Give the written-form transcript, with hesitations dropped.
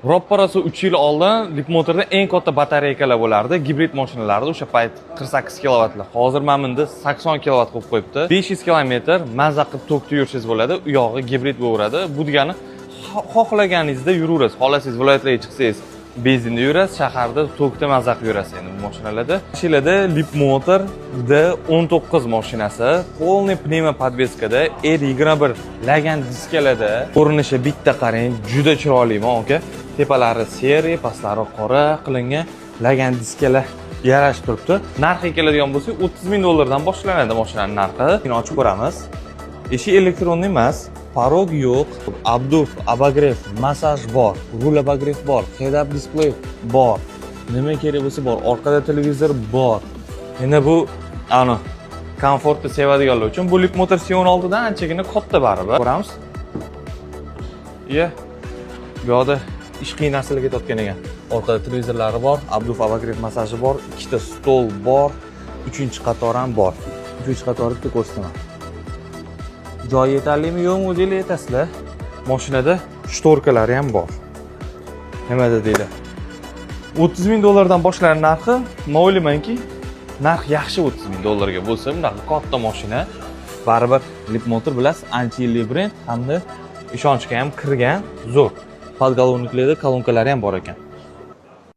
Ropparasi 3 yil oldin Leapmotorda eng katta batareykalar bo'lardi. Gibrid mashinalarda o'sha payt 48 kilovatli. Hozir mana bunda 80 kilovat qilib qo'yibdi. 500 kilometr mazza qilib tokda yurishingiz bo'ladi. U yog'i gibrid bo'laveradi. Bu degani xohlaganingizda yuraverasiz. Xohlasangiz viloyatlarga chiqsangiz benzinda yurasiz, shaharda tokda mazza qilib yurasiz endi bu mashinalarda. Mashinalarda Leapmotor D19 mashinasi, полный pnevmopodveskada R21 lagan diskalarda. Ko'rinishi bitta qarang, juda chiroyli aka. Tepalari seri, pastlari qora qilingan lagan diskalar yarashib turibdi. Narxiga keladigan bo'lsak, $30,000 dan boshlanadi mashinaning narxi. Buni ochib ko'ramiz. Eshik elektron emas, parog yo'q, abduf, abagrev, massaj bor, rul abagrev bor, head-up display bor. Nima kerak bo'lsa bor, orqada televizor bor. Endi bu komfortni sevadiganlar uchun bu Leapmotor C16 dan anchagina katta baribir. Ko'ramiz. Bu yerda ish qiyin narsalar ketayotgan ekan. Orqada televizorlari bor, abduf abagrev massaji bor, ikkita stol bor, 3-qator ham bor. 3-qatorni bitta ko'rsataman. Joy yetarlimi yo'qmi o'zingiz aytasizlar. Mashinada shtorkalari ham bor. Nimada deydi? $30,000 dan boshlangan narxi, men o'ylaymanki, narx yaxshi $30,000 ga bo'lsa, bunaqa katta mashina baribir Leapmotor bilasiz, ancha yillik brend hamda ishonchga ham kirgan zo'r. Podголовникlarda kolonkalari ham bor ekan.